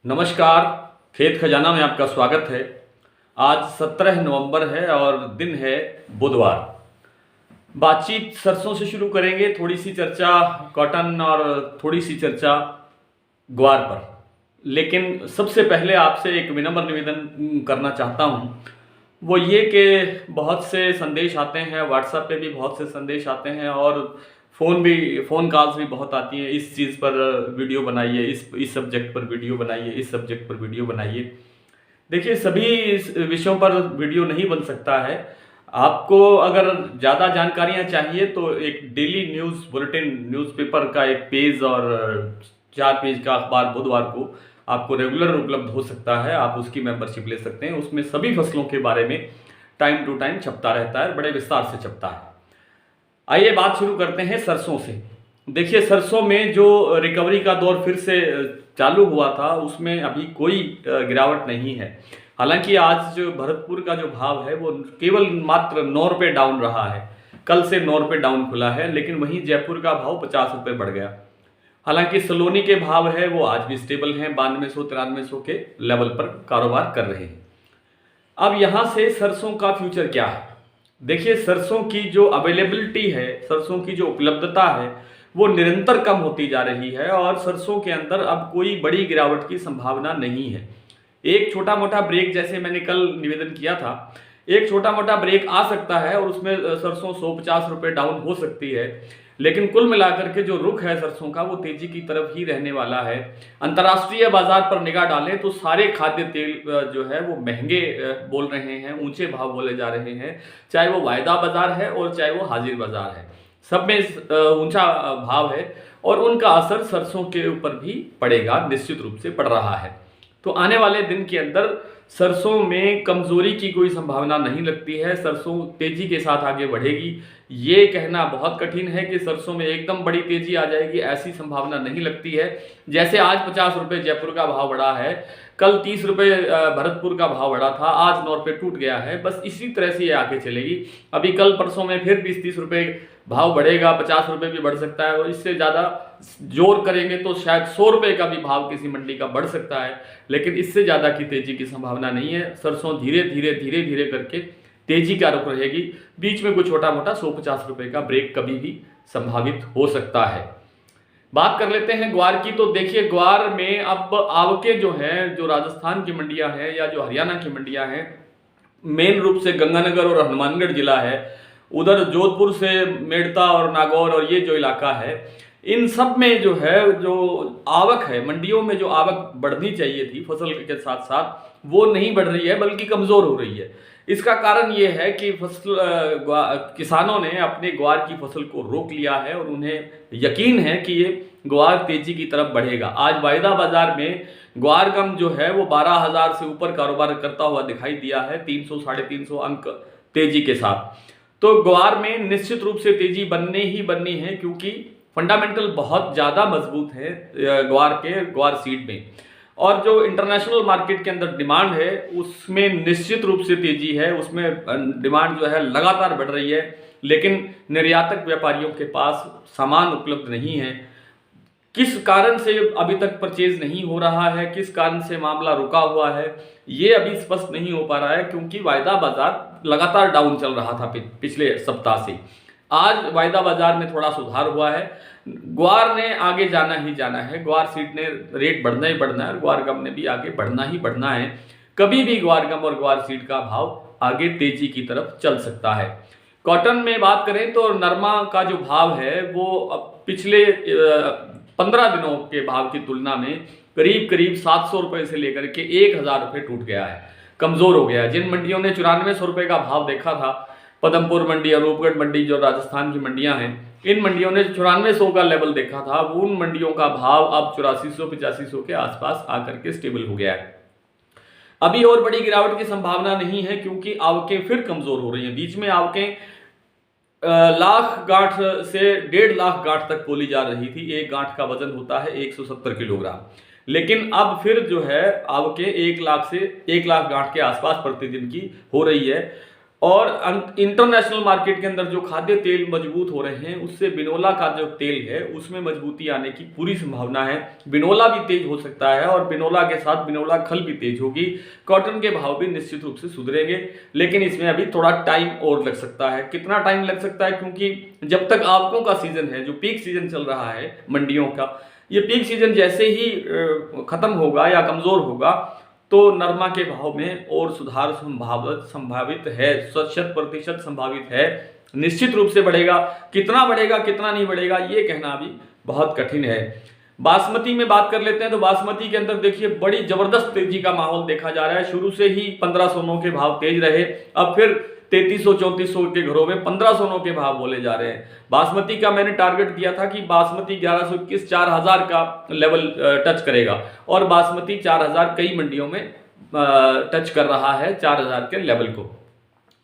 नमस्कार। खेत खजाना में आपका स्वागत है। आज 17 नवंबर है और दिन है बुधवार। बातचीत सरसों से शुरू करेंगे, थोड़ी सी चर्चा कॉटन और थोड़ी सी चर्चा ग्वार पर। लेकिन सबसे पहले आपसे एक विनम्र निवेदन करना चाहता हूं, वो ये कि बहुत से संदेश आते हैं, व्हाट्सएप पे भी बहुत से संदेश आते हैं और फ़ोन कॉल्स भी बहुत आती हैं। इस चीज़ पर वीडियो बनाइए, इस सब्जेक्ट पर वीडियो बनाइए, इस सब्जेक्ट पर वीडियो बनाइए। देखिए, सभी इस विषयों पर वीडियो नहीं बन सकता है। आपको अगर ज़्यादा जानकारियाँ चाहिए तो एक डेली न्यूज़ बुलेटिन न्यूज़पेपर का एक पेज और 4 पेज का अखबार बुधवार को आपको रेगुलर उपलब्ध हो सकता है। आप उसकी मेंबरशिप ले सकते हैं। उसमें सभी फसलों के बारे में टाइम टू टाइम छपता रहता है, बड़े विस्तार से छपता है। आइए बात शुरू करते हैं सरसों से। देखिए, सरसों में जो रिकवरी का दौर फिर से चालू हुआ था, उसमें अभी कोई गिरावट नहीं है। हालांकि आज जो भरतपुर का जो भाव है वो केवल मात्र 9 रुपये डाउन रहा है। कल से 9 रुपये डाउन खुला है, लेकिन वहीं जयपुर का भाव 50 रुपये बढ़ गया। हालांकि सलोनी के भाव है वो आज भी स्टेबल हैं, 9200-9300 के लेवल पर कारोबार कर रहे हैं। अब यहां से सरसों का फ्यूचर क्या है? देखिए, सरसों की जो अवेलेबिलिटी है, सरसों की जो उपलब्धता है, वो निरंतर कम होती जा रही है और सरसों के अंदर अब कोई बड़ी गिरावट की संभावना नहीं है। एक छोटा मोटा ब्रेक, जैसे मैंने कल निवेदन किया था, एक छोटा मोटा ब्रेक आ सकता है और उसमें सरसों 150 रुपये डाउन हो सकती है। लेकिन कुल मिलाकर के जो रुख है सरसों का, वो तेजी की तरफ ही रहने वाला है। अंतर्राष्ट्रीय बाजार पर निगाह डालें तो सारे खाद्य तेल जो है वो महंगे बोल रहे हैं, ऊंचे भाव बोले जा रहे हैं। चाहे वो वायदा बाजार है और चाहे वो हाजिर बाजार है, सब में ऊंचा भाव है और उनका असर सरसों के ऊपर भी पड़ेगा, निश्चित रूप से पड़ रहा है। तो आने वाले दिन के अंदर सरसों में कमजोरी की कोई संभावना नहीं लगती है। सरसों तेजी के साथ आगे बढ़ेगी। ये कहना बहुत कठिन है कि सरसों में एकदम बड़ी तेजी आ जाएगी, ऐसी संभावना नहीं लगती है। जैसे आज 50 रुपये जयपुर का भाव बढ़ा है, कल 30 रुपये भरतपुर का भाव बढ़ा था, आज 9 रुपये टूट गया है। बस इसी तरह से ये आगे चलेगी। अभी कल परसों में फिर 20-30 रुपये भाव बढ़ेगा, 50 रुपये भी बढ़ सकता है और इससे ज़्यादा जोर करेंगे तो शायद 100 रुपये का भी भाव किसी मंडी का बढ़ सकता है। लेकिन इससे ज़्यादा की तेजी की संभावना नहीं है। सरसों धीरे धीरे करके तेजी का रुख रहेगी। बीच में कोई छोटा मोटा 150 रुपये का ब्रेक कभी भी संभावित हो सकता है। बात कर लेते हैं ग्वार की। तो देखिए, ग्वार में अब आवकें जो हैं, जो राजस्थान की मंडियां हैं या जो हरियाणा की मंडियां हैं, मेन रूप से गंगानगर और हनुमानगढ़ जिला है, उधर जोधपुर से मेड़ता और नागौर और ये जो इलाका है, इन सब में जो है, जो आवक है मंडियों में, जो आवक बढ़नी चाहिए थी फसल के साथ साथ, वो नहीं बढ़ रही है बल्कि कमजोर हो रही है। इसका कारण ये है कि किसानों ने अपने ग्वार की फसल को रोक लिया है और उन्हें यकीन है कि ये ग्वार तेजी की तरफ बढ़ेगा। आज वायदा बाजार में ग्वार गम जो है वो 12,000 से ऊपर कारोबार करता हुआ दिखाई दिया है, 300-350 अंक तेजी के साथ। तो ग्वार में निश्चित रूप से तेजी बननी है, क्योंकि फंडामेंटल बहुत ज़्यादा मजबूत है ग्वार सीड में। और जो इंटरनेशनल मार्केट के अंदर डिमांड है उसमें निश्चित रूप से तेजी है, उसमें डिमांड जो है लगातार बढ़ रही है। लेकिन निर्यातक व्यापारियों के पास सामान उपलब्ध नहीं है। किस कारण से अभी तक परचेज नहीं हो रहा है, किस कारण से मामला रुका हुआ है, ये अभी स्पष्ट नहीं हो पा रहा है, क्योंकि वायदा बाजार लगातार डाउन चल रहा था पिछले सप्ताह से। आज वायदा बाजार में थोड़ा सुधार हुआ है। ग्वार ने आगे जाना ही जाना है, ग्वार सीड ने रेट बढ़ना ही बढ़ना है और ग्वार गम ने भी आगे बढ़ना ही बढ़ना है। कभी भी ग्वार गम और ग्वार सीड का भाव आगे तेजी की तरफ चल सकता है। कॉटन में बात करें तो नरमा का जो भाव है वो अब पिछले 15 दिनों के भाव की तुलना में करीब 700 रुपये से लेकर के 1,000 रुपये टूट गया है, कमजोर हो गया है। जिन मंडियों ने 9400 रुपये का भाव देखा था, पदमपुर मंडी, अनूपगढ़ मंडी, जो राजस्थान की मंडियां हैं, इन मंडियों ने 9400 का लेवल देखा था, वो उन मंडियों का भाव अब 8400-8500 के आसपास आकर के स्टेबल हो गया है। अभी और बड़ी गिरावट की संभावना नहीं है, क्योंकि आवकें फिर कमजोर हो रही हैं। बीच में आवकें लाख गांठ से 1.5 लाख गांठ तक तोली जा रही थी। एक गांठ का वजन होता है 170 किलोग्राम, लेकिन अब फिर जो है आवकें 1 लाख से 1 लाख गांठ के आसपास प्रतिदिन की हो रही है। और इंटरनेशनल मार्केट के अंदर जो खाद्य तेल मजबूत हो रहे हैं उससे बिनोला का जो तेल है उसमें मजबूती आने की पूरी संभावना है। बिनोला भी तेज हो सकता है और बिनोला के साथ बिनोला खल भी तेज होगी। कॉटन के भाव भी निश्चित रूप से सुधरेंगे, लेकिन इसमें अभी थोड़ा टाइम और लग सकता है। कितना टाइम लग सकता है, क्योंकि जब तक आवकों का सीजन है, जो पीक सीजन चल रहा है मंडियों का, ये पीक सीजन जैसे ही खत्म होगा या कमजोर होगा तो नरमा के भाव में और सुधार संभावित है, 100% संभावित है। निश्चित रूप से बढ़ेगा, कितना नहीं बढ़ेगा ये कहना भी बहुत कठिन है। बासमती में बात कर लेते हैं तो बासमती के अंदर देखिए बड़ी जबरदस्त तेजी का माहौल देखा जा रहा है। शुरू से ही 1509 के भाव तेज रहे, अब फिर 3300-3400 के घरों में 1509 के भाव बोले जा रहे हैं। बासमती का मैंने टारगेट दिया था कि बासमती 1121 4000 का लेवल टच करेगा, और बासमती 4000 कई मंडियों में टच कर रहा है 4000 के लेवल को।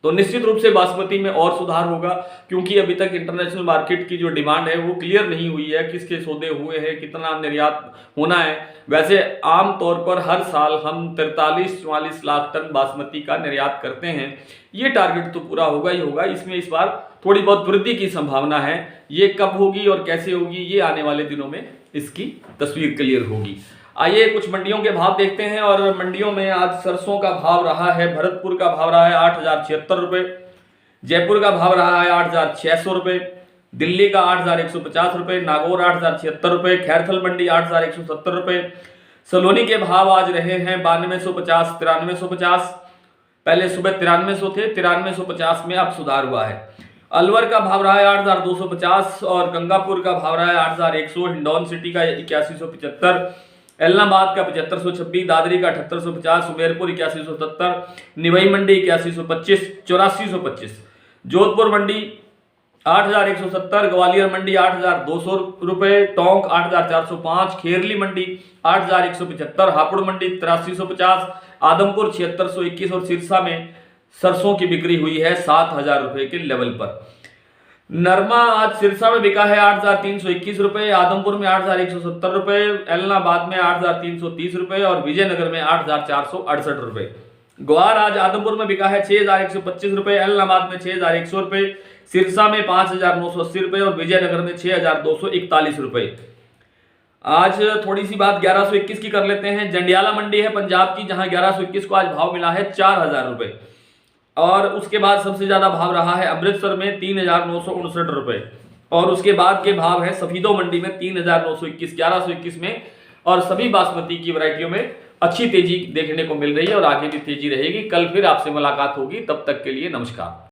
तो निश्चित रूप से बासमती में और सुधार होगा, क्योंकि अभी तक इंटरनेशनल मार्केट की जो डिमांड है वो क्लियर नहीं हुई है, किसके सौदे हुए हैं, कितना निर्यात होना है। वैसे आम तौर पर हर साल हम 43-44 लाख टन बासमती का निर्यात करते हैं। ये टारगेट तो पूरा होगा ही होगा, इसमें इस बार थोड़ी बहुत वृद्धि की संभावना है। ये कब होगी और कैसे होगी ये आने वाले दिनों में इसकी तस्वीर क्लियर होगी। आइए कुछ मंडियों के भाव देखते हैं। और मंडियों में आज सरसों का भाव रहा है, भरतपुर का भाव रहा है 8076 रुपए, जयपुर का भाव रहा है 8600 रुपए, दिल्ली का 8150 रुपए, नागौर 8076 रुपए, खैरथल मंडी 8170 रुपए। सलोनी के भाव आज रहे हैं 9250 9350, पहले सुबह 9300 थे, 9350 में अब सुधार हुआ है। अलवर का भाव रहा है 8250 और गंगापुर का भाव रहा है 8100, हिंडौन सिटी का 8175, एलनाबाद का 7526, दादरी का 7850, सुमेरपुर 8170, निवई मंडी 8125, 8425, जोधपुर मंडी 8170, ग्वालियर मंडी 8200 रुपए, टोंक 8405, खेरली मंडी 8175, हापुड़ मंडी 8350, आदमपुर 7621 और सिरसा में सरसों की बिक्री हुई है 7000 रुपए के लेवल पर। नरमा आज सिरसा में बिका है 8321 रुपए, आदमपुर में 8170 रुपए, एलनाबाद में 8330 रुपए और विजयनगर में 8468 रुपए। ग्वार आज आदमपुर में बिका है 6125 रुपए, एलनाबाद में 6100 रुपए, सिरसा में 5980 रुपए और विजयनगर में 6241 रुपए। आज थोड़ी सी बात 1121 की कर लेते हैं। जंडियाला मंडी है पंजाब की, जहां 1121 को आज भाव मिला है 4000 रुपए। और उसके बाद सबसे ज्यादा भाव रहा है अमृतसर में 3959 रुपए, और उसके बाद के भाव है सफीदो मंडी में 3921, 1121 में। और सभी बासमती की वैरायटियों में अच्छी तेजी देखने को मिल रही है और आगे भी तेजी रहेगी। कल फिर आपसे मुलाकात होगी, तब तक के लिए नमस्कार।